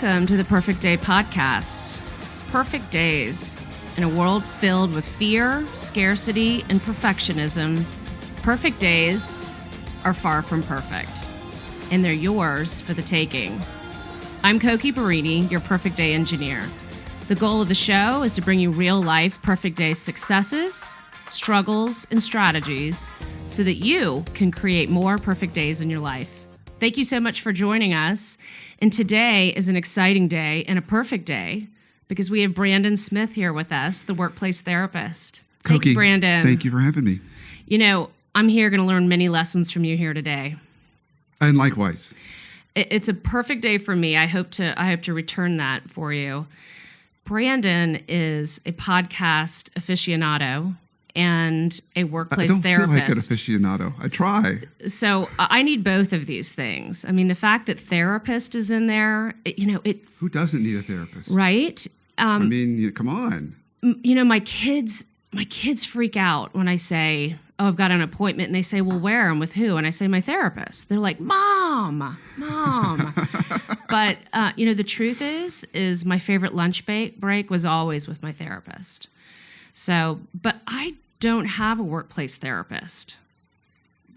Welcome to the Perfect Day podcast. Perfect days. In a world filled with fear, scarcity, and perfectionism, perfect days are far from perfect, and they're yours for the taking. I'm Cokie, your Perfect Day engineer. The goal of the show is to bring you real-life Perfect Day successes, struggles, and strategies so that you can create more perfect days in your life. Thank you so much for joining us. And today is an exciting day and a perfect day because we have Brandon Smith here with us, the workplace therapist. Thank you, Brandon. Thank you for having me. You know, I'm here going to learn many lessons from you here today. And likewise. It's a perfect day for me. I hope to return that for you. Brandon is a podcast aficionado and a workplace therapist. I don't feel like an aficionado. I try. So I need both of these things. I mean, the fact that therapist is in there, Who doesn't need a therapist? Right? Come on. My kids freak out when I say, "Oh, I've got an appointment," and they say, "Well, where and with who?" And I say, "My therapist." They're like, "Mom." But the truth is my favorite lunch break was always with my therapist. So, but I don't have a workplace therapist.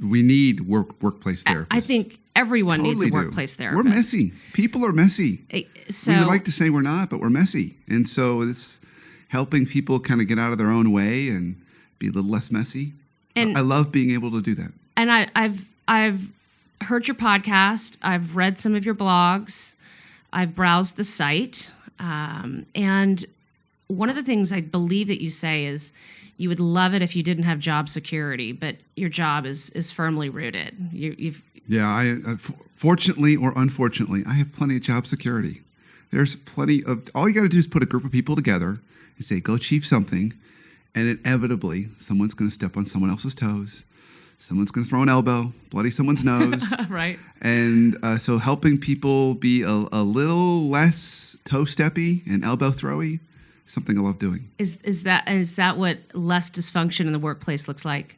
We need workplace therapists. I think everyone needs a workplace therapist. We're messy. People are messy. So, we would like to say we're not, but we're messy. And so it's helping people kind of get out of their own way and be a little less messy. And I love being able to do that. And I've heard your podcast. I've read some of your blogs. I've browsed the site. And one of the things I believe that you say is you would love it if you didn't have job security, but your job is firmly rooted. Fortunately or unfortunately, I have plenty of job security. There's plenty of, all you got to do is put a group of people together and say, go achieve something. And inevitably, someone's going to step on someone else's toes. Someone's going to throw an elbow, bloody someone's nose. Right. And so helping people be a little less toe-steppy and elbow throwy, something I love doing. Is that what less dysfunction in the workplace looks like?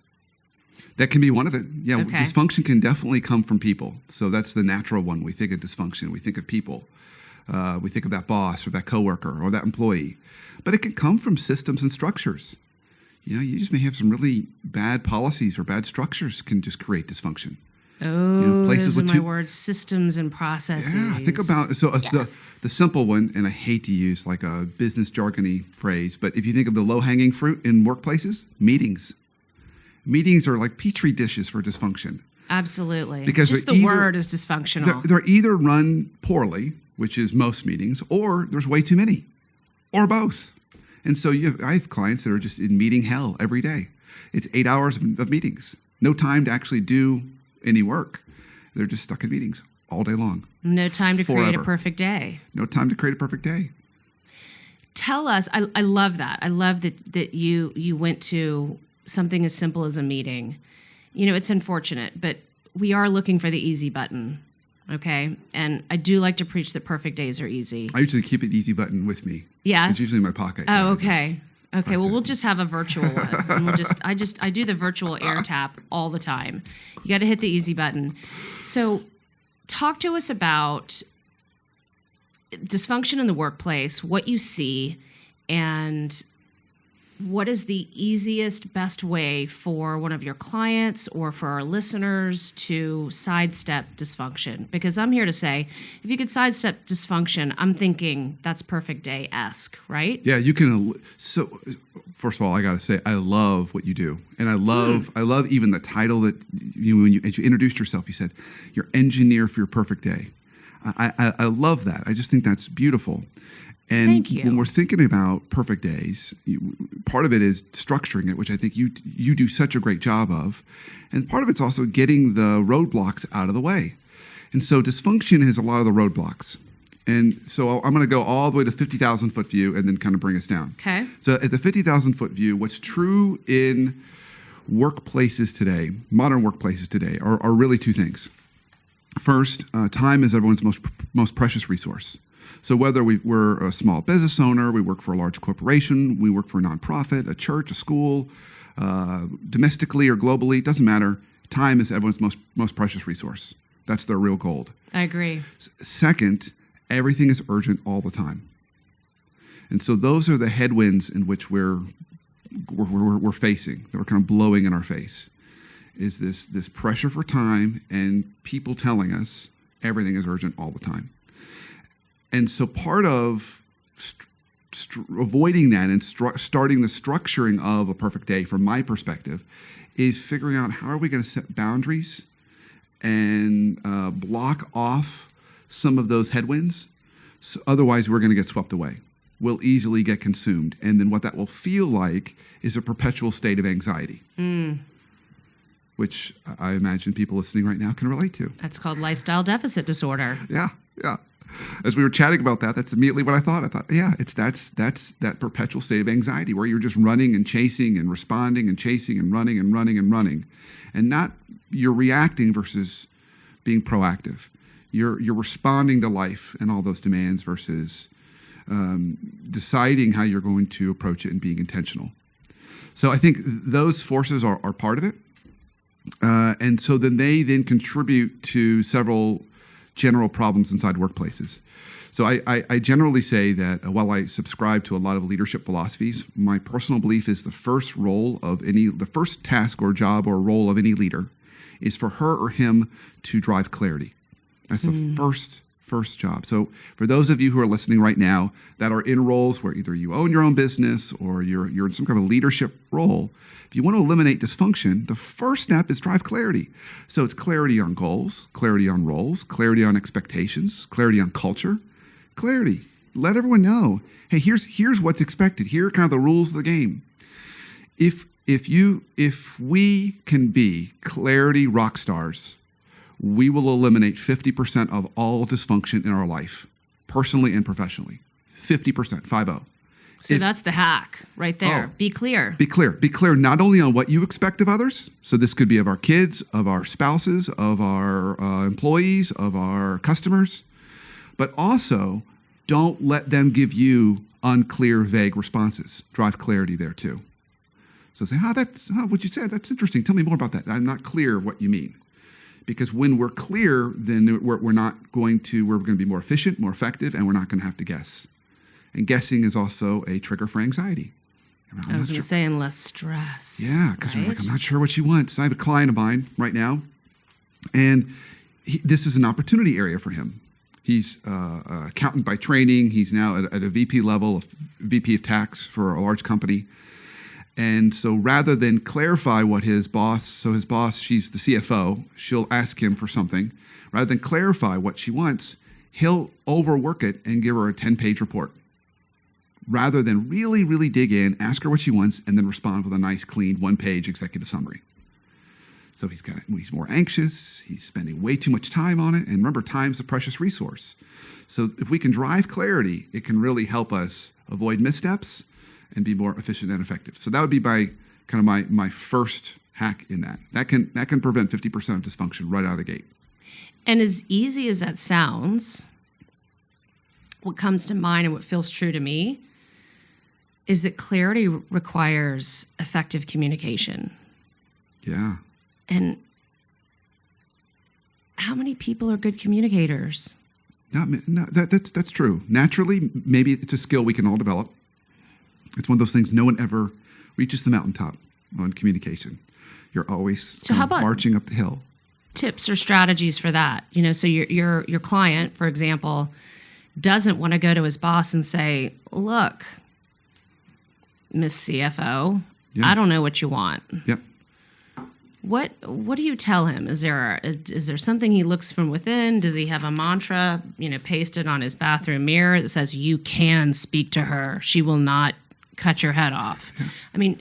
That can be one of it. Yeah, okay. Dysfunction can definitely come from people. So that's the natural one. We think of dysfunction. We think of people. We think of that boss or that coworker or that employee. But it can come from systems and structures. You just may have some really bad policies or bad structures can just create dysfunction. Oh, places those are my words, systems and processes. Yeah, think about the simple one, and I hate to use like a business jargony phrase, but if you think of the low-hanging fruit in workplaces, meetings. Meetings are like petri dishes for dysfunction. Absolutely. Because just the word is dysfunctional. They're either run poorly, which is most meetings, or there's way too many, or both. And so I have clients that are just in meeting hell every day. It's 8 hours of meetings. No time to actually do any work. They're just stuck in meetings all day long. No time to create a perfect day. No time to create a perfect day. Tell us, I love that. I love that you went to something as simple as a meeting. It's unfortunate, but we are looking for the easy button, okay? And I do like to preach that perfect days are easy. I usually keep an easy button with me. Yes. It's usually in my pocket. Oh, okay. Okay, well, we'll just have a virtual one. And I do the virtual air tap all the time. You got to hit the easy button. So talk to us about dysfunction in the workplace, what you see, and what is the easiest, best way for one of your clients or for our listeners to sidestep dysfunction? Because I'm here to say, if you could sidestep dysfunction, I'm thinking that's perfect day-esque, right? Yeah, you can. So, first of all, I got to say, I love what you do. And I love even the title that as you introduced yourself, you said, you're engineer for your perfect day. I love that. I just think that's beautiful. And when we're thinking about perfect days, part of it is structuring it, which I think you do such a great job of. And part of it's also getting the roadblocks out of the way. And so dysfunction is a lot of the roadblocks. And so I'm going to go all the way to 50,000-foot view and then kind of bring us down. Okay. So at the 50,000-foot view, what's true in workplaces today, modern workplaces today, are really two things. First, time is everyone's most precious resource. So whether we're a small business owner, we work for a large corporation, we work for a nonprofit, a church, a school, domestically or globally, it doesn't matter. Time is everyone's most precious resource. That's their real gold. I agree. Second, Everything is urgent all the time. And so those are the headwinds in which we're facing, that we're kind of blowing in our face, is this pressure for time and people telling us everything is urgent all the time. And so part of avoiding that and starting the structuring of a perfect day, from my perspective, is figuring out how are we going to set boundaries and block off some of those headwinds. So otherwise, we're going to get swept away. We'll easily get consumed. And then what that will feel like is a perpetual state of anxiety, which I imagine people listening right now can relate to. That's called lifestyle deficit disorder. Yeah. As we were chatting about that, that's immediately what I thought. I thought, yeah, that's that perpetual state of anxiety where you're just running and chasing and responding and chasing and running and running and running, and not you're reacting versus being proactive. You're responding to life and all those demands versus deciding how you're going to approach it and being intentional. So I think those forces are part of it. And so then they contribute to several general problems inside workplaces. So I generally say that while I subscribe to a lot of leadership philosophies, my personal belief is the first task or job or role of any leader is for her or him to drive clarity. That's the first job. So for those of you who are listening right now that are in roles where either you own your own business or you're in some kind of leadership role, if you want to eliminate dysfunction, the first step is drive clarity. So it's clarity on goals, clarity on roles, clarity on expectations, clarity on culture, clarity. Let everyone know, hey, here's what's expected. Here are kind of the rules of the game. If we can be clarity rock stars, we will eliminate 50% of all dysfunction in our life, personally and professionally. 50%, 50. So that's the hack right there. Be clear. Be clear. Be clear not only on what you expect of others, so this could be of our kids, of our spouses, of our employees, of our customers, but also don't let them give you unclear, vague responses. Drive clarity there too. So say, what you said, that's interesting. Tell me more about that. I'm not clear what you mean. Because when we're clear, then we're going to be more efficient, more effective, and we're not going to have to guess. And guessing is also a trigger for anxiety. I was going to say, and less stress. Yeah, because we're like, I'm not sure what she wants. I have a client of mine right now, and this is an opportunity area for him. He's an accountant by training. He's now at a VP level, a VP of tax for a large company. And so rather than clarify what his boss, she's the CFO, she'll ask him for something. Rather than clarify what she wants, he'll overwork it and give her a 10-page report. Rather than really, really dig in, ask her what she wants, and then respond with a nice, clean, one-page executive summary. So he's more anxious, he's spending way too much time on it, and remember, time's a precious resource. So if we can drive clarity, it can really help us avoid missteps and be more efficient and effective. So that would be my first hack in that. That can prevent 50% of dysfunction right out of the gate. And as easy as that sounds, what comes to mind and what feels true to me is that clarity requires effective communication. Yeah. And how many people are good communicators? No, that's true. Naturally, maybe it's a skill we can all develop. It's one of those things no one ever reaches the mountaintop on communication. You're always marching up the hill. Tips or strategies for that? So your client, for example, doesn't want to go to his boss and say, "Look, Miss CFO, I don't know what you want." Yeah. What do you tell him? Is there something he looks from within? Does he have a mantra, pasted on his bathroom mirror that says, "You can speak to her. She will not cut your head off"? Yeah. I mean,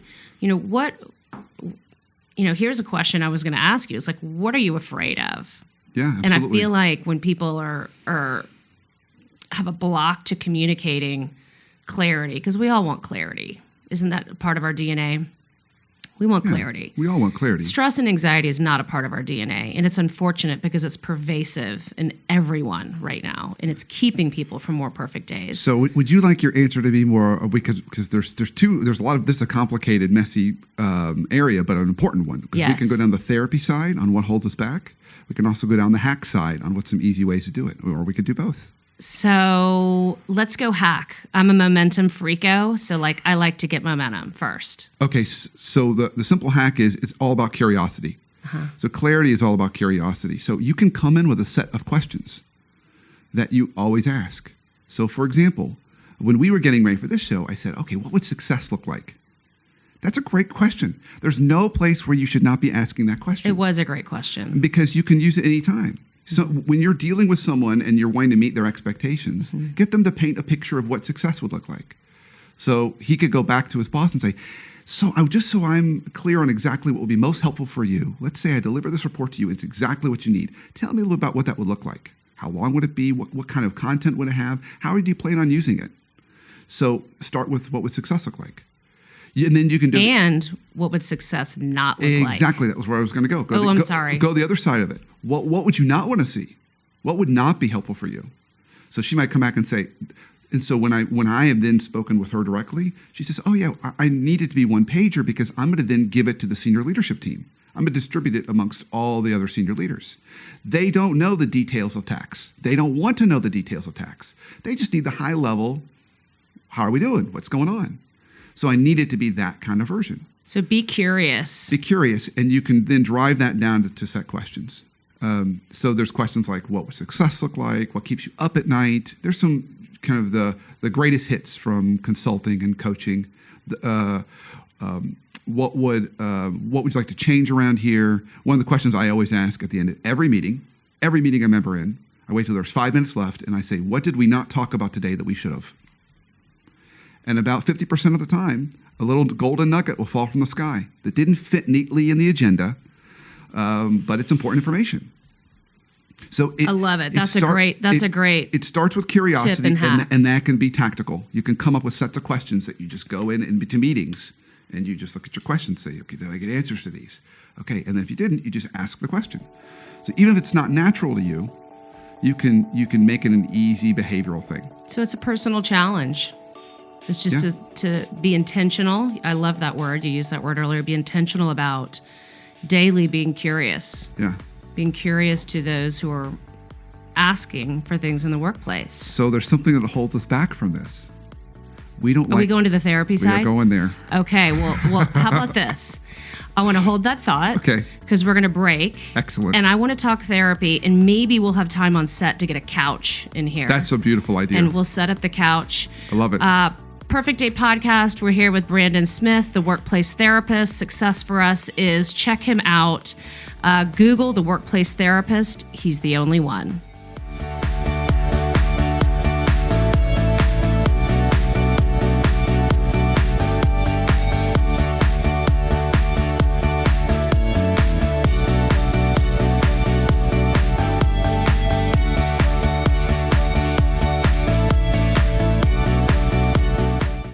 here's a question I was going to ask you. It's like, what are you afraid of? Yeah, absolutely. And I feel like when people are have a block to communicating clarity, because we all want clarity. Isn't that part of our DNA? We want clarity. We all want clarity. Stress and anxiety is not a part of our DNA, and it's unfortunate because it's pervasive in everyone right now, and it's keeping people from more perfect days. So would you like your answer to be more, because there's a lot of, this is a complicated, messy area, but an important one. Because we can go down the therapy side on what holds us back. We can also go down the hack side on what's some easy ways to do it, or we could do both. So let's go hack. I'm a momentum freako, so like I like to get momentum first. Okay, so the simple hack is it's all about curiosity. So clarity is all about curiosity. So you can come in with a set of questions that you always ask. So for example, when we were getting ready for this show, I said, okay, what would success look like? That's a great question. There's no place where you should not be asking that question. It was a great question. Because you can use it anytime. So when you're dealing with someone and you're wanting to meet their expectations, get them to paint a picture of what success would look like. So he could go back to his boss and say, so I'm clear on exactly what will be most helpful for you. Let's say I deliver this report to you. It's exactly what you need. Tell me a little about what that would look like. How long would it be? What kind of content would it have? How do you plan on using it? So start with what would success look like. And then you can do. And what would success not look like? Exactly. That was where I was going to go. I'm sorry. Go the other side of it. What would you not want to see? What would not be helpful for you? So she might come back and say, and so when I have then spoken with her directly, she says, oh yeah, I need it to be one pager because I'm going to then give it to the senior leadership team. I'm going to distribute it amongst all the other senior leaders. They don't know the details of tax. They don't want to know the details of tax. They just need the high level. How are we doing? What's going on? So I need it to be that kind of version. So be curious. Be curious, and you can then drive that down to set questions. So there's questions like, what would success look like? What keeps you up at night? There's some kind of the greatest hits from consulting and coaching. What would you like to change around here? One of the questions I always ask at the end of every meeting I'm ever in, I wait till there's 5 minutes left, and I say, what did we not talk about today that we should have? And about 50% of the time, a little golden nugget will fall from the sky that didn't fit neatly in the agenda, but it's important information. So I love it. That's a great. It starts with curiosity, tip and hack. And that can be tactical. You can come up with sets of questions that you just go into meetings, and you just look at your questions, say, okay, did I get answers to these? Okay, and then if you didn't, you just ask the question. So even if it's not natural to you, you can make it an easy behavioral thing. So it's a personal challenge. It's just to be intentional. I love that word. You used that word earlier. Be intentional about daily being curious. Yeah. Being curious to those who are asking for things in the workplace. So there's something that holds us back from this. We we going to the therapy side? We are going there. Okay. Well, how about this? I want to hold that thought. Okay. Because we're going to break. Excellent. And I want to talk therapy, and maybe we'll have time on set to get a couch in here. That's a beautiful idea. And we'll set up the couch. I love it. Perfect Day Podcast. We're here with Brandon Smith, the workplace therapist. Success for us is check him out. Google the workplace therapist. He's the only one.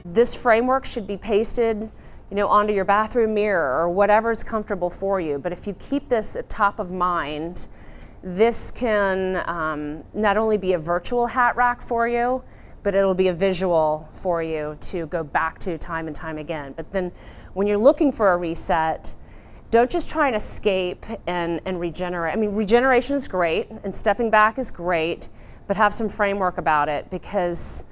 This framework should be pasted, onto your bathroom mirror or whatever is comfortable for you. But if you keep this at top of mind, this can not only be a virtual hat rack for you, but it'll be a visual for you to go back to time and time again. But then when you're looking for a reset, don't just try and escape and regenerate. I mean, regeneration is great and stepping back is great, but have some framework about it, because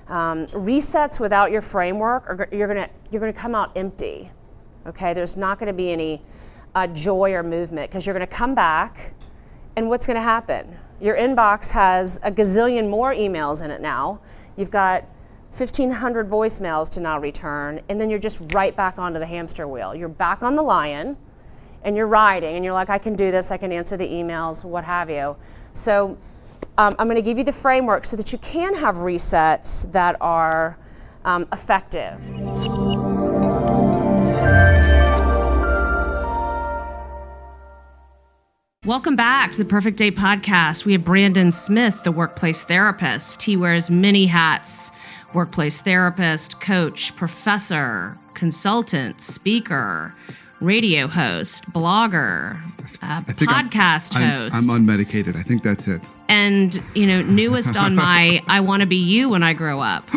resets without your framework, you're gonna come out empty. Okay, there's not going to be any joy or movement, because you're going to come back, and what's going to happen? Your inbox has a gazillion more emails in it now. You've got 1,500 voicemails to now return, and then you're just right back onto the hamster wheel. You're back on the lion, and you're riding, and you're like, I can do this. I can answer the emails, what have you. So. I'm going to give you the framework so that you can have resets that are effective. Welcome back to the Perfect Day Podcast. We have Brandon Smith, the workplace therapist. He wears many hats: workplace therapist, coach, professor, consultant, speaker, radio host, blogger, podcast host. I'm unmedicated. I think that's it. And, newest on my I want to be you when I grow up.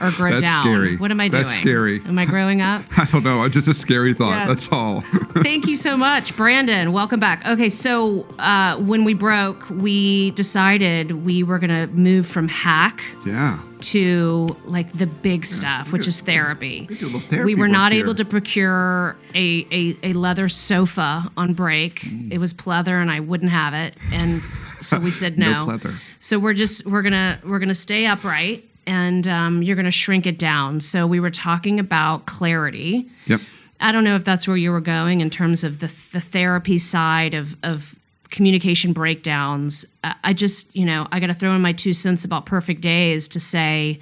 or grow That's down? scary. What am I doing? That's scary. Am I growing up? I don't know. Just a scary thought. Yes. That's all. Thank you so much, Brandon. Welcome back. Okay, so when we broke, we decided we were going to move from hack Yeah. to like the big stuff, which is therapy. We do a little therapy We were work not here. able to procure a leather sofa on break. It was pleather, and I wouldn't have it, and so we said no. No pleather. So we're gonna stay upright, and you're gonna shrink it down. So we were talking about clarity. Yep. I don't know if that's where you were going in terms of the therapy side of communication breakdowns. I just, I got to throw in my 2 cents about perfect days to say,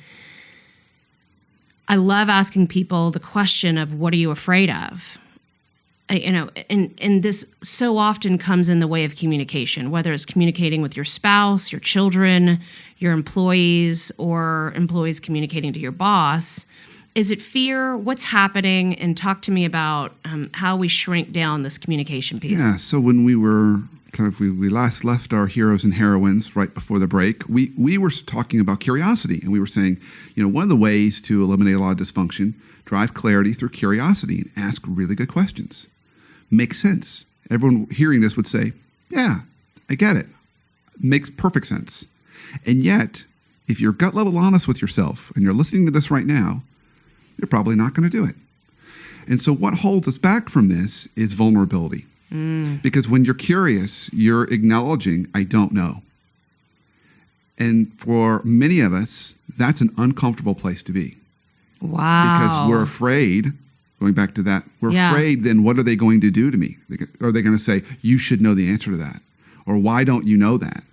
I love asking people the question of, what are you afraid of? And this so often comes in the way of communication, whether it's communicating with your spouse, your children, your employees, or employees communicating to your boss. Is it fear? What's happening? And talk to me about how we shrink down this communication piece. Yeah. So when we were we last left our heroes and heroines right before the break, we were talking about curiosity, and we were saying, one of the ways to eliminate a lot of dysfunction, drive clarity through curiosity and ask really good questions. Makes sense. Everyone hearing this would say, yeah, I get it. Makes perfect sense. And yet, if you're gut level honest with yourself and you're listening to this right now, you're probably not going to do it. And so what holds us back from this is vulnerability. Because when you're curious, you're acknowledging, I don't know. And for many of us, that's an uncomfortable place to be. Wow. Because we're afraid, going back to that, we're afraid then what are they going to do to me? Are they going to say, you should know the answer to that? Or why don't you know that?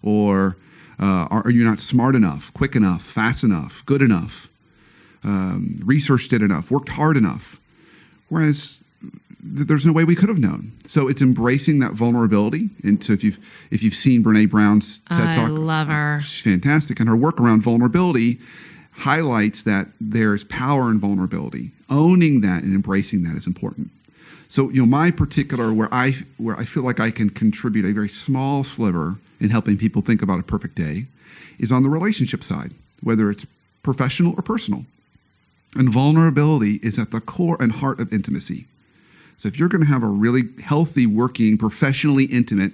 Or are you not smart enough, quick enough, fast enough, good enough, researched it enough, worked hard enough? Whereas there's no way we could have known. So it's embracing that vulnerability. And so if you've seen Brene Brown's TED Talk, I love her. She's fantastic. And her work around vulnerability highlights that there's power in vulnerability. Owning that and embracing that is important. So, my particular, where I feel like I can contribute a very small sliver in helping people think about a perfect day is on the relationship side, whether it's professional or personal. And vulnerability is at the core and heart of intimacy. So if you're going to have a really healthy, working, professionally intimate,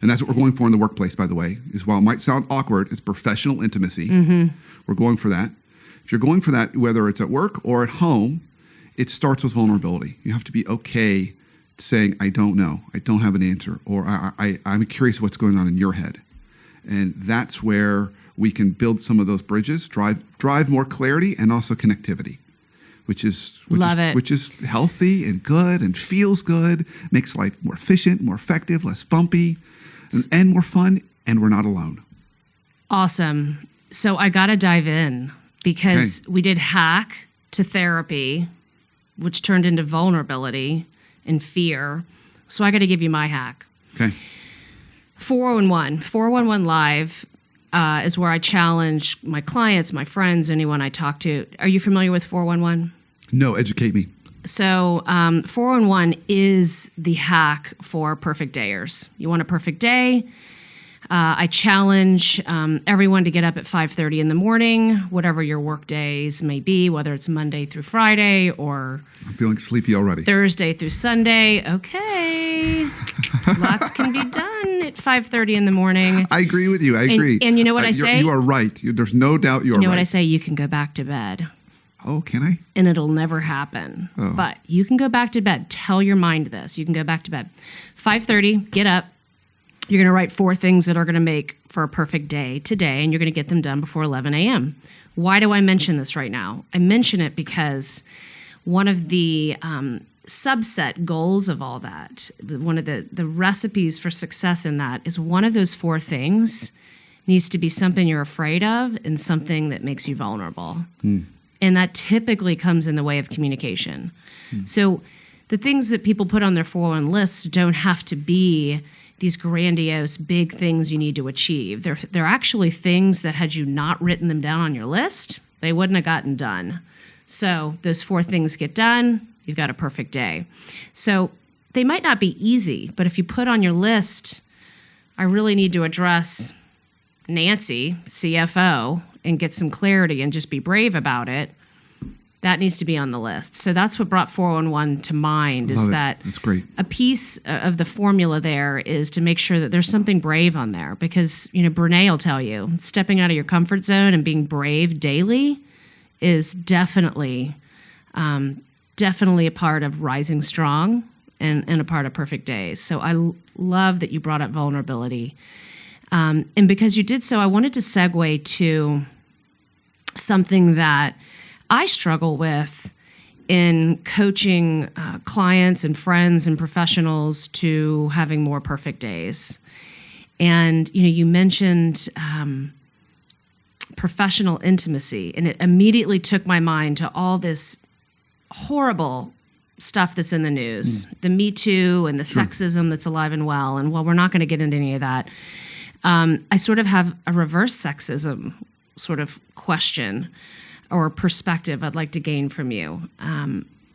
and that's what we're going for in the workplace, by the way, is while it might sound awkward, it's professional intimacy. Mm-hmm. We're going for that. If you're going for that, whether it's at work or at home, it starts with vulnerability. You have to be okay saying, I don't know, I don't have an answer, or I'm curious what's going on in your head. And that's where we can build some of those bridges, drive more clarity and also connectivity. Which is healthy and good and feels good, makes life more efficient, more effective, less bumpy, and more fun, and we're not alone. Awesome. So I got to dive in because we did hack to therapy, which turned into vulnerability and fear. So I got to give you my hack. Okay. 411 Live is where I challenge my clients, my friends, anyone I talk to. Are you familiar with 411? No, educate me. So 411 is the hack for perfect dayers. You want a perfect day? I challenge everyone to get up at 5:30 in the morning, whatever your work days may be, whether it's Monday through Friday or I'm feeling sleepy already. Thursday through Sunday. Okay. Lots can be done at 5:30 in the morning. I agree with you. I agree. And you know what I say? You are right. There's no doubt you are right. You know what I say? You can go back to bed. Oh, can I? And it'll never happen. Oh. But you can go back to bed. Tell your mind this. You can go back to bed. 5:30, get up. You're going to write 4 things that are going to make for a perfect day today, and you're going to get them done before 11 a.m. Why do I mention this right now? I mention it because one of the subset goals of all that, one of the recipes for success in that is one of those 4 things needs to be something you're afraid of and something that makes you vulnerable. And that typically comes in the way of communication. So the things that people put on their 401 lists don't have to be these grandiose, big things you need to achieve. They're actually things that had you not written them down on your list, they wouldn't have gotten done. So those 4 things get done, you've got a perfect day. So they might not be easy, but if you put on your list, I really need to address Nancy, CFO, and get some clarity and just be brave about it, that needs to be on the list. So that's what brought 411 to mind. Love is it. that That's great. a piece of the formula there is to make sure that there's something brave on there, because Brene will tell you stepping out of your comfort zone and being brave daily is definitely a part of rising strong and a part of perfect days. So I love that you brought up vulnerability. And because you did so, I wanted to segue to something that I struggle with in coaching clients and friends and professionals to having more perfect days. And, you mentioned professional intimacy, and it immediately took my mind to all this horrible stuff that's in the news, the Me Too and the sexism that's alive and well. And while we're not going to get into any of that, I sort of have a reverse sexism sort of question or perspective I'd like to gain from you.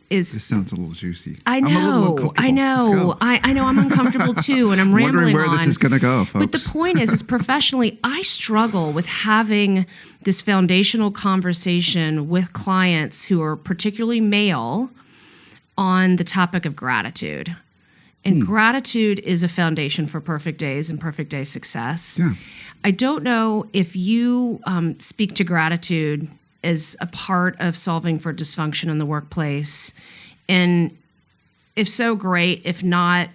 This sounds a little juicy. I I'm a little know. uncomfortable. I know. Let's go. I know. I'm uncomfortable too, and I'm Wondering rambling where on. this is going to go, folks. But the point is professionally, I struggle with having this foundational conversation with clients who are particularly male on the topic of gratitude. And gratitude is a foundation for perfect days and perfect day success. Yeah. I don't know if you speak to gratitude as a part of solving for dysfunction in the workplace. And if so, great. If not,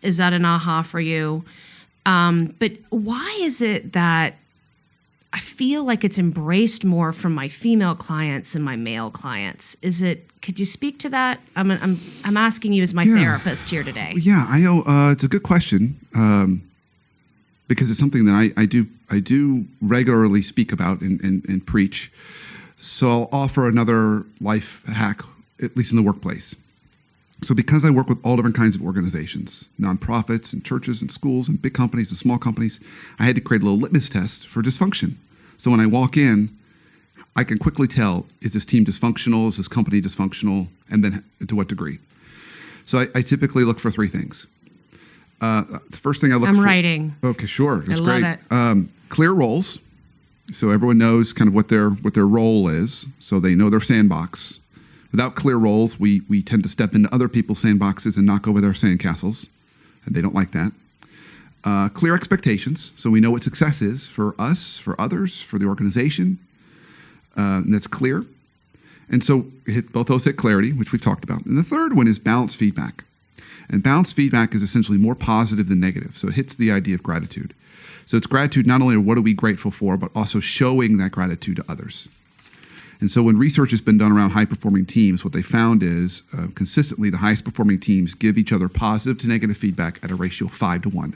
is that an aha for you? But why is it that I feel like it's embraced more from my female clients than my male clients? Could you speak to that? I'm asking you as my therapist here today. Yeah, I know. It's a good question because it's something that I do regularly speak about and preach. So I'll offer another life hack, at least in the workplace. So because I work with all different kinds of organizations, nonprofits and churches and schools and big companies and small companies, I had to create a little litmus test for dysfunction. So when I walk in, I can quickly tell, is this team dysfunctional? Is this company dysfunctional? And then to what degree? So I typically look for three things. The first thing I look for... I'm writing. Okay, sure. That's I love great. it. Clear roles. So everyone knows kind of what their role is. So they know their sandbox. Without clear roles, we tend to step into other people's sandboxes and knock over their sandcastles. And they don't like that. Clear expectations. So we know what success is for us, for others, for the organization. And that's clear. And so both those hit clarity, which we've talked about. And the third one is balanced feedback. And balanced feedback is essentially more positive than negative. So it hits the idea of gratitude. So it's gratitude, not only what are we grateful for, but also showing that gratitude to others. And so when research has been done around high-performing teams, what they found is consistently the highest-performing teams give each other positive to negative feedback at a ratio of 5-1.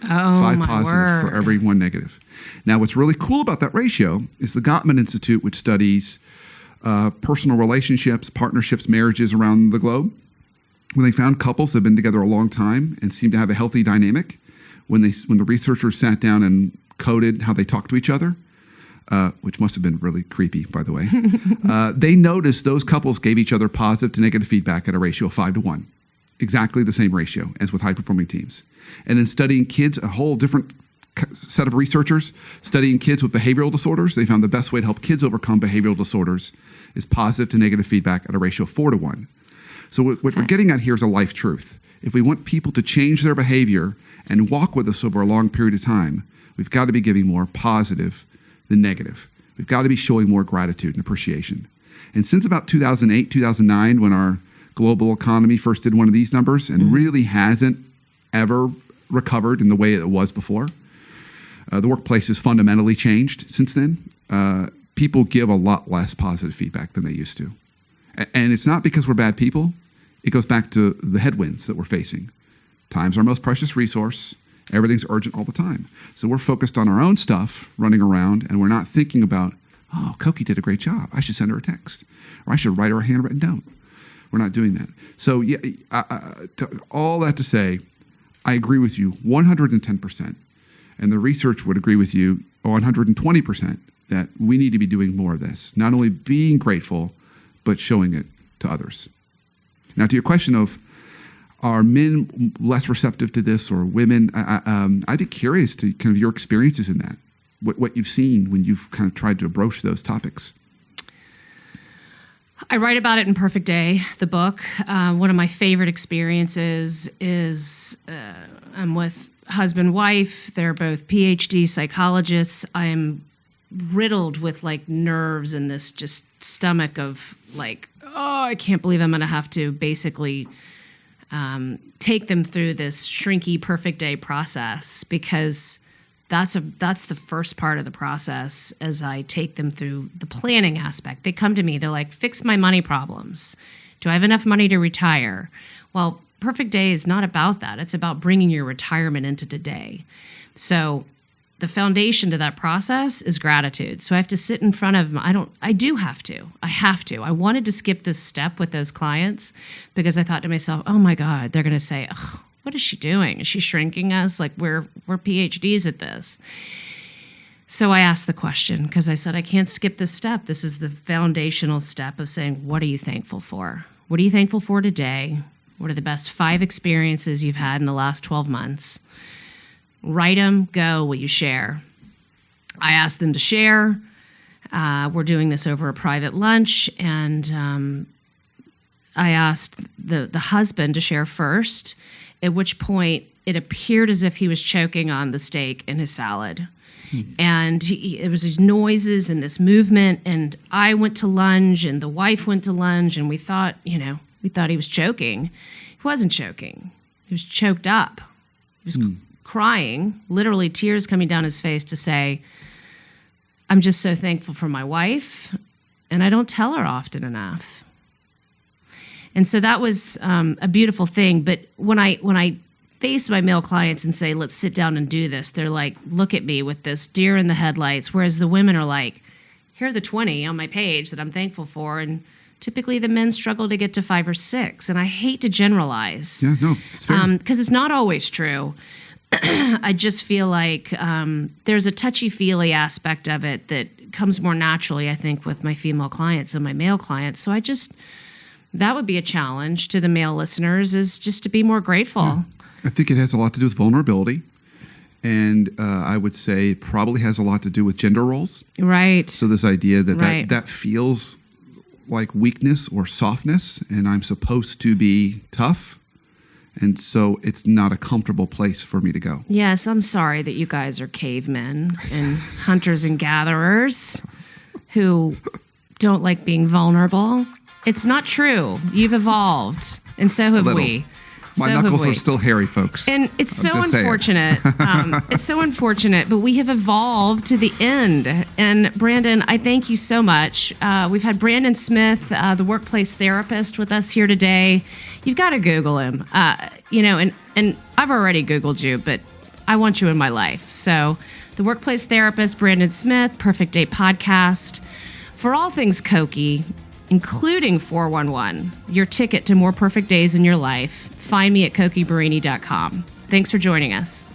Oh, 5 my positive word. for every 1 negative. Now, what's really cool about that ratio is the Gottman Institute, which studies personal relationships, partnerships, marriages around the globe. When they found couples that have been together a long time and seem to have a healthy dynamic, when the researchers sat down and coded how they talk to each other, which must have been really creepy, by the way, they noticed those couples gave each other positive to negative feedback at a ratio of 5-1. Exactly the same ratio as with high-performing teams. And in studying kids, a whole different set of researchers studying kids with behavioral disorders, they found the best way to help kids overcome behavioral disorders is positive to negative feedback at a ratio of 4-1. So what we're getting at here is a life truth. If we want people to change their behavior and walk with us over a long period of time, we've got to be giving more positive than negative. We've got to be showing more gratitude and appreciation. And since about 2008, 2009, when our global economy first did one of these numbers and really hasn't ever recovered in the way it was before, the workplace has fundamentally changed since then. People give a lot less positive feedback than they used to. And it's not because we're bad people. It goes back to the headwinds that we're facing. Time's our most precious resource. Everything's urgent all the time. So we're focused on our own stuff, running around, and we're not thinking about, oh, Cokie did a great job. I should send her a text. Or I should write her a handwritten note. We're not doing that. So yeah, all that to say, I agree with you 110%. And the research would agree with you 120% that we need to be doing more of this. Not only being grateful, but showing it to others. Now, to your question of, are men less receptive to this or women? I'd be curious to kind of your experiences in that. what you've seen when you've kind of tried to broach those topics? I write about it in Perfect Day, the book. One of my favorite experiences is I'm with husband, wife. They're both PhD psychologists. I am riddled with like nerves and this just stomach of like, oh, I can't believe I'm going to have to basically take them through this shrinky Perfect Day process, because that's the first part of the process as I take them through the planning aspect. They come to me, they're like, fix my money problems. Do I have enough money to retire? Well, Perfect Day is not about that. It's about bringing your retirement into today. So the foundation to that process is gratitude. So I have to sit in front of them. I have to. I wanted to skip this step with those clients because I thought to myself, oh my God, they're going to say, oh, what is she doing? Is she shrinking us? Like we're PhDs at this. So I asked the question because I said, I can't skip this step. This is the foundational step of saying, what are you thankful for? What are you thankful for today? What are the best 5 experiences you've had in the last 12 months? Write them, go, will you share? I asked them to share. We're doing this over a private lunch, and I asked the husband to share first, at which point it appeared as if he was choking on the steak in his salad. And it was these noises and this movement, and I went to lunge, and the wife went to lunge, and we thought he was choking. He wasn't choking. He was choked up. He was crying, literally tears coming down his face to say, I'm just so thankful for my wife, and I don't tell her often enough. And so that was a beautiful thing. But when I face my male clients and say, let's sit down and do this, they're like, look at me with this deer in the headlights. Whereas the women are like, here are the 20 on my page that I'm thankful for. And typically the men struggle to get to 5 or 6. And I hate to generalize. Yeah, no, it's fair. Because it's not always true. I just feel like there's a touchy-feely aspect of it that comes more naturally, I think, with my female clients than my male clients. So that would be a challenge to the male listeners, is just to be more grateful. Yeah. I think it has a lot to do with vulnerability. And I would say it probably has a lot to do with gender roles. Right. So this idea that Right. that feels like weakness or softness, and I'm supposed to be tough. And so it's not a comfortable place for me to go. Yes, I'm sorry that you guys are cavemen and hunters and gatherers who don't like being vulnerable. It's not true. You've evolved, and so have we. My knuckles are still hairy, folks. And it's so just saying. unfortunate. It's so unfortunate, but we have evolved to the end. And Brandon, I thank you so much. We've had Brandon Smith, the workplace therapist, with us here today. You've got to Google him. And I've already Googled you, but I want you in my life. So the workplace therapist, Brandon Smith, Perfect Day Podcast. For all things Cokie, including 411, your ticket to more perfect days in your life, find me at cokiebarini.com. Thanks for joining us.